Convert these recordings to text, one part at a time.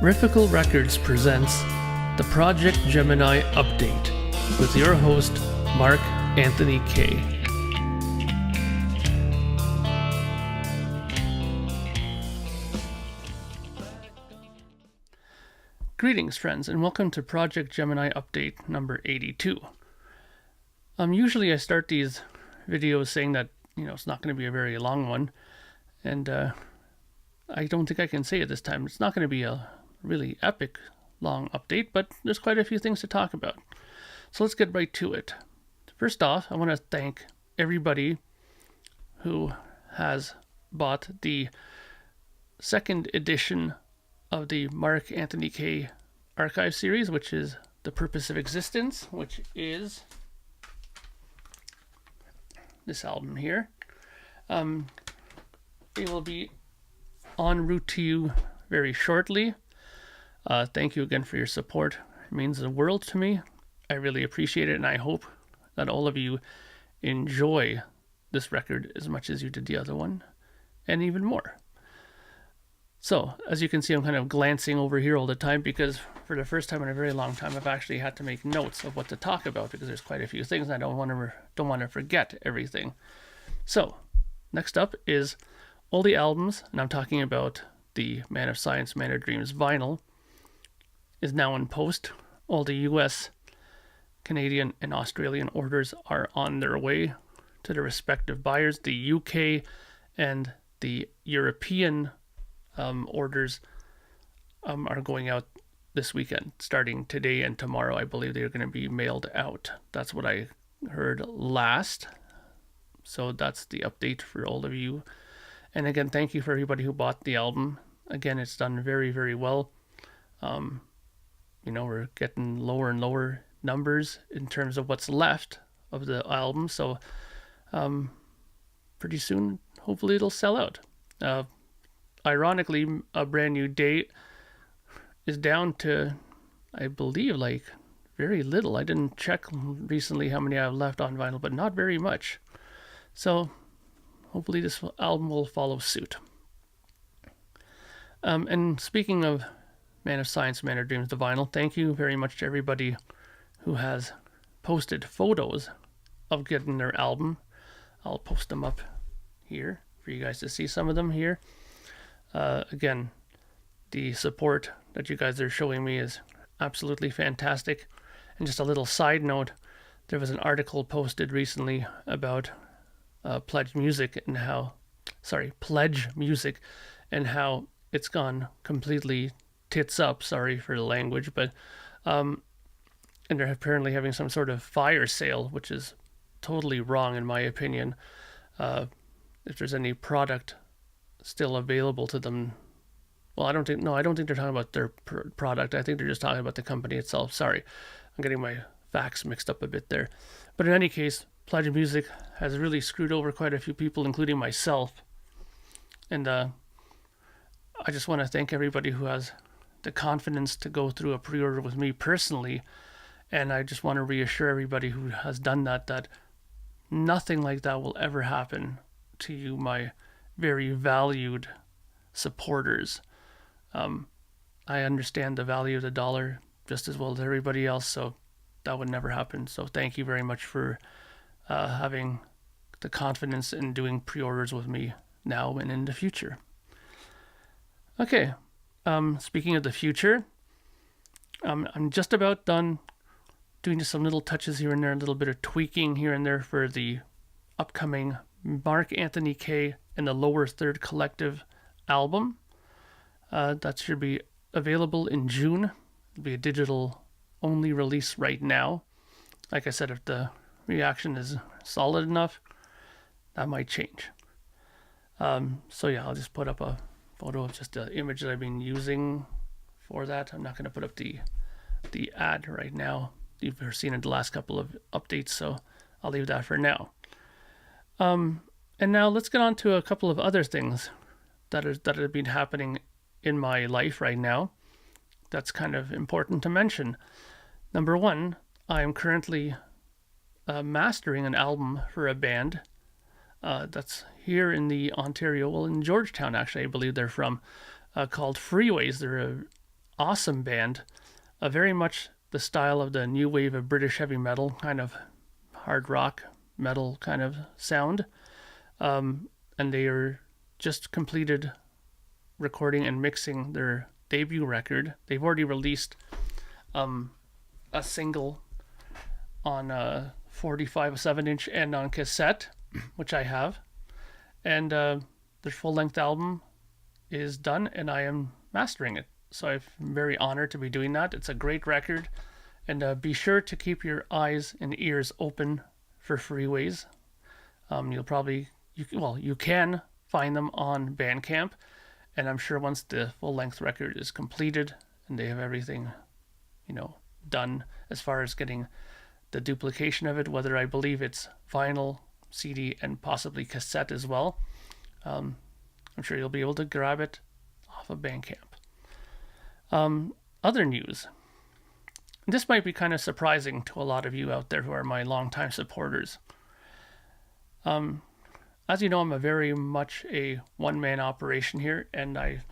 Riffical Records presents the Projekt Gemineye Update with your host, Mark Anthony K. Greetings, friends, and welcome to Projekt Gemineye Update number 82. Usually I start these videos saying that, it's not going to be a very long one, and I don't think I can say it this time. It's not going to be a really epic long update, but there's quite a few things to talk about. So let's get right to it. First off, I want to thank everybody who has bought the second edition of the Mark Anthony K archive series, which is The Purpose of Existence, which is this album here. It will be en route to you very shortly. Thank you again for your support. It means the world to me. I really appreciate it, and I hope that all of you enjoy this record as much as you did the other one, and even more. So, as you can see, I'm kind of glancing over here all the time because for the first time in a very long time, I've actually had to make notes of what to talk about because there's quite a few things and I don't want to forget everything. So, next up is all the albums, and I'm talking about the Man of Science, Man of Dreams vinyl, is now in post. All the US, Canadian, and Australian orders are on their way to their respective buyers. The UK and the European orders are going out this weekend. Starting today and tomorrow, I believe they're going to be mailed out. That's what I heard last. So that's the update for all of you. And again, thank you for everybody who bought the album. Again, it's done very, very well. We're getting lower and lower numbers in terms of what's left of the album. So pretty soon, hopefully it'll sell out. Ironically, A Brand New Day is down to, I believe, like very little. I didn't check recently how many I have left on vinyl, but not very much. So hopefully this album will follow suit. And speaking of Man of Science, Man of Dreams, the vinyl, thank you very much to everybody who has posted photos of getting their album. I'll post them up here for you guys to see some of them here. Again, the support that you guys are showing me is absolutely fantastic. And just a little side note, there was an article posted recently about Pledge Music and how it's gone completely tits up. Sorry for the language, but and they're apparently having some sort of fire sale, which is totally wrong in my opinion. If there's any product still available to them, well, I don't think they're talking about their product. I think they're just talking about the company itself. Sorry, I'm getting my facts mixed up a bit there. But in any case, Pledge Music has really screwed over quite a few people, including myself. And I just want to thank everybody who has the confidence to go through a pre-order with me personally. And I just want to reassure everybody who has done that nothing like that will ever happen to you, my very valued supporters. I understand the value of the dollar just as well as everybody else, so that would never happen. So thank you very much for having the confidence in doing pre-orders with me now and in the future. Okay, speaking of the future, I'm just about done doing just some little touches here and there, a little bit of tweaking here and there for the upcoming Mark Anthony K and the Lower Third Collective album. That should be available in June. It'll be a digital only release right now. Like I said, if the reaction is solid enough, that might change. So yeah, I'll just put up a photo of just the image that I've been using for that. I'm not going to put up the ad right now. You've seen it the last couple of updates, so I'll leave that for now. And now let's get on to a couple of other things that have been happening in my life right now. That's kind of important to mention. Number one, I am currently mastering an album for a band that's here in the Ontario, well, in Georgetown actually, I believe they're from, called Freeways. They're awesome band, very much the style of the new wave of British heavy metal, kind of hard rock metal kind of sound. And they are just completed recording and mixing their debut record. They've already released a single on a 45 7-inch and on cassette, which I have. And their full length album is done, and I am mastering it. So I'm very honored to be doing that. It's a great record. And be sure to keep your eyes and ears open for Freeways. You'll probably, you can find them on Bandcamp. And I'm sure once the full length record is completed and they have everything, done as far as getting the duplication of it, whether I believe it's vinyl, CD, and possibly cassette as well, I'm sure you'll be able to grab it off of Bandcamp. Other news. This might be kind of surprising to a lot of you out there who are my longtime supporters. As you know, I'm a very much a one-man operation here, and I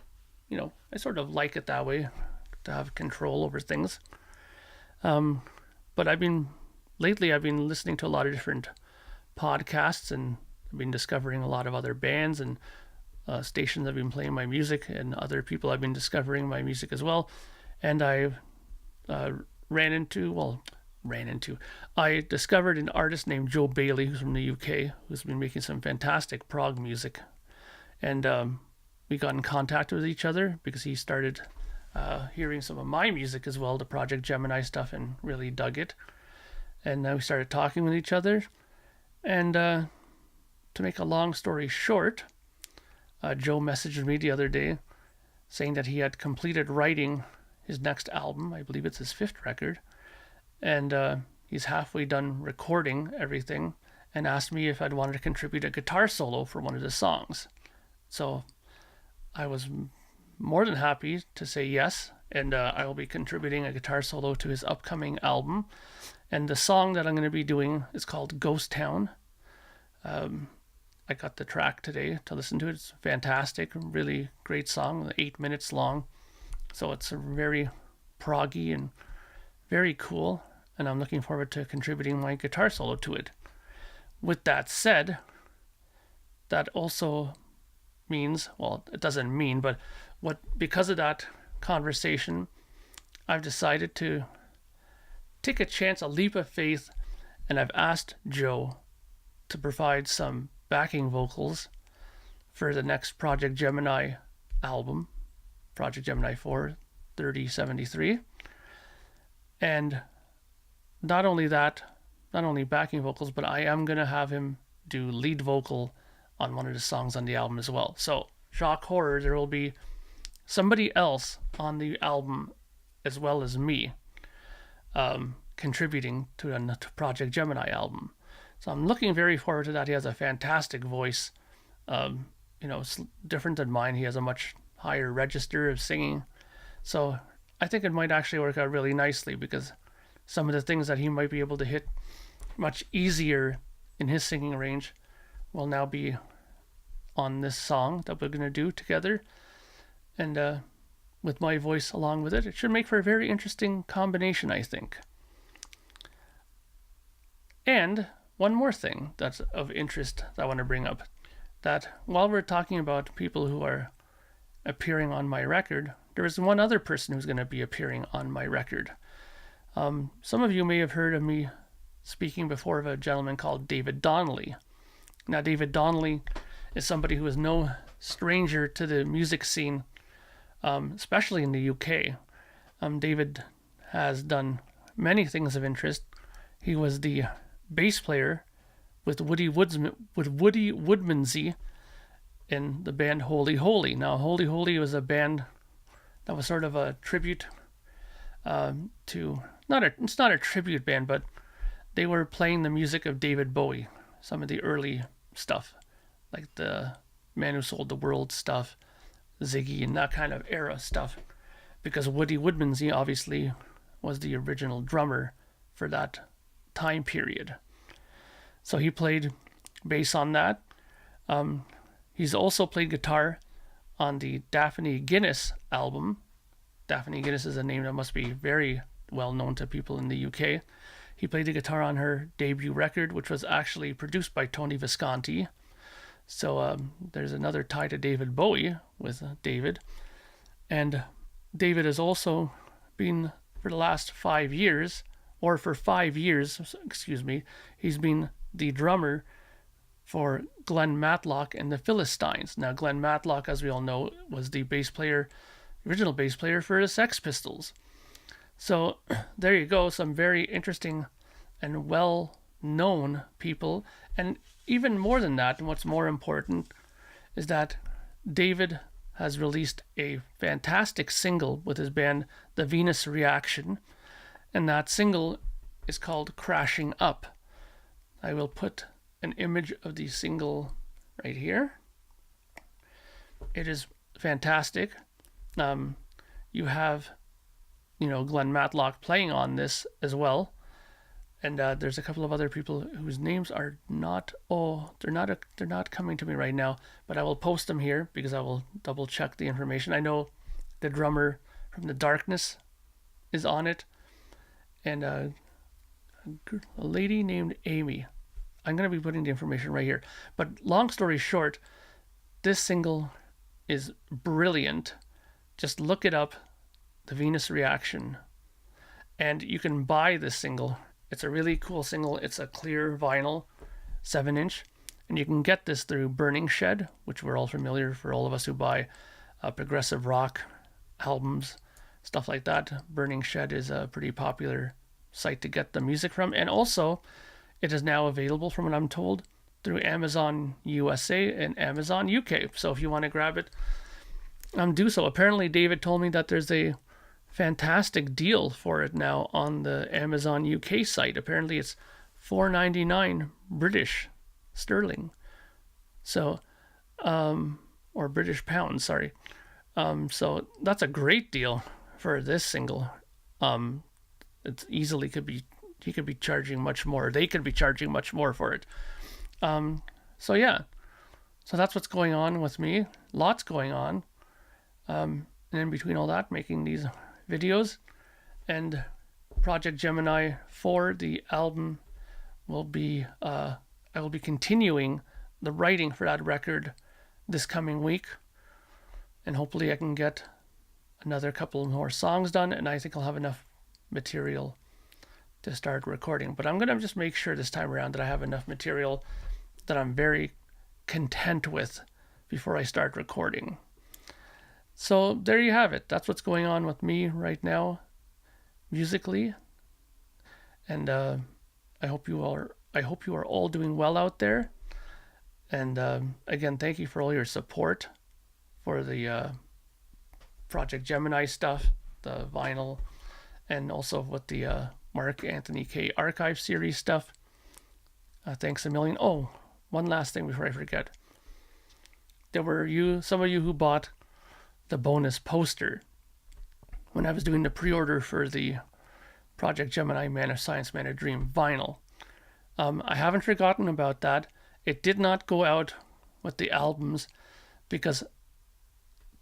sort of like it that way, to have control over things. But I've been listening to a lot of different podcasts, and I've been discovering a lot of other bands and stations have been playing my music, and other people have been discovering my music as well. And I I discovered an artist named Joe Bailey, who's from the UK, who's been making some fantastic prog music. And we got in contact with each other because he started hearing some of my music as well, the Projekt Gemineye stuff, and really dug it. And then we started talking with each other. And to make a long story short, Joe messaged me the other day saying that he had completed writing his next album. I believe it's his 5th record. And he's halfway done recording everything, and asked me if I'd wanted to contribute a guitar solo for one of the songs. So I was more than happy to say yes, and I will be contributing a guitar solo to his upcoming album. And the song that I'm going to be doing is called Ghost Town. I got the track today to listen to it. It's fantastic, really great song, 8 minutes long. So it's a very proggy and very cool, and I'm looking forward to contributing my guitar solo to it. With that said, that also means, well, it doesn't mean, but because of that conversation, I've decided to take a chance, a leap of faith, and I've asked Joe to provide some backing vocals for the next Projekt Gemineye album, Projekt Gemineye 4, 3073. And not only backing vocals, but I am going to have him do lead vocal on one of the songs on the album as well. So, shock horror, there will be somebody else on the album as well as me contributing to the Projekt Gemineye album. So I'm looking very forward to that. He has a fantastic voice. It's different than mine. He has a much higher register of singing. So I think it might actually work out really nicely, because some of the things that he might be able to hit much easier in his singing range will now be on this song that we're going to do together. And with my voice along with it, it should make for a very interesting combination, I think. And one more thing that's of interest that I want to bring up, that while we're talking about people who are appearing on my record, there is one other person who's going to be appearing on my record. Some of you may have heard of me speaking before of a gentleman called David Donnelly. Now, David Donnelly is somebody who is no stranger to the music scene, especially in the UK. David has done many things of interest. He was the bass player with Woody Woodmansey in the band Holy Holy. Now, Holy Holy was a band that was sort of a tribute it's not a tribute band, but they were playing the music of David Bowie, some of the early stuff, like the Man Who Sold the World stuff, Ziggy, and that kind of era stuff, because Woody Woodmansey obviously was the original drummer for that time period. So he played bass on that. He's also played guitar on the Daphne Guinness album, Daphne Guinness is a name that must be very well known to people in the UK. He played the guitar on her debut record, which was actually produced by Tony Visconti. So there's another tie to David Bowie with David. And David has also been, for the last 5 years, or for 5 years, excuse me, he's been the drummer for Glenn Matlock and the Philistines. Now, Glenn Matlock, as we all know, was the original bass player for the Sex Pistols. So there you go, some very interesting and well-known people. And even more than that, and what's more important, is that David has released a fantastic single with his band, The Venus Reaction, and that single is called Crashing Up. I will put an image of the single right here. It is fantastic. You have, Glenn Matlock playing on this as well, and there's a couple of other people whose names are not. They're not coming to me right now. But I will post them here because I will double check the information. I know the drummer from The Darkness is on it, and a lady named Amy. I'm going to be putting the information right here. But long story short, this single is brilliant. Just look it up, The Venus Reaction. And you can buy this single. It's a really cool single. It's a clear vinyl, 7-inch. And you can get this through Burning Shed, which we're all familiar for all of us who buy progressive rock albums, stuff like that. Burning Shed is a pretty popular site to get the music from. And also, it is now available, from what I'm told, through Amazon USA and Amazon UK. So if you want to grab it, do so. Apparently, David told me that there's a fantastic deal for it now on the Amazon UK site. Apparently, it's $4.99 British sterling. So, or British pounds, sorry. So that's a great deal for this single. It easily could be. He could be charging much more. They could be charging much more for it. So yeah. So that's what's going on with me. Lots going on. And in between all that, making these videos. And Projekt Gemineye 4, the album, will be, I will be continuing the writing for that record this coming week. And hopefully I can get another couple more songs done. And I think I'll have enough material to start recording. But I'm going to just make sure this time around that I have enough material that I'm very content with before I start recording. So there you have it. That's what's going on with me right now, musically. And I hope you are all doing well out there. And again, thank you for all your support for the Projekt Gemineye stuff, the vinyl, and also with the Mark Anthony K archive series stuff. Thanks a million. Oh, one last thing before I forget. There were some of you who bought the bonus poster when I was doing the pre-order for the Projekt Gemineye Man of Science, Man of Dream vinyl. I haven't forgotten about that. It did not go out with the albums because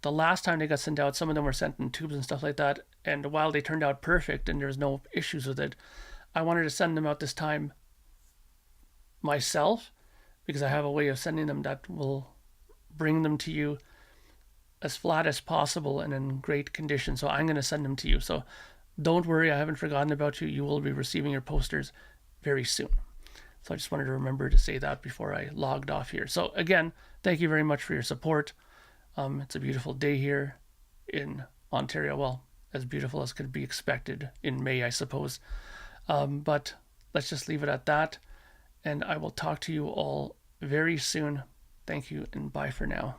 the last time they got sent out, some of them were sent in tubes and stuff like that. And while they turned out perfect and there's no issues with it, I wanted to send them out this time myself because I have a way of sending them that will bring them to you as flat as possible and in great condition. So I'm going to send them to you. So don't worry, I haven't forgotten about you. You will be receiving your posters very soon. So I just wanted to remember to say that before I logged off here. So again, thank you very much for your support. It's a beautiful day here in Ontario. Well, as beautiful as could be expected in May, I suppose. But let's just leave it at that. And I will talk to you all very soon. Thank you and bye for now.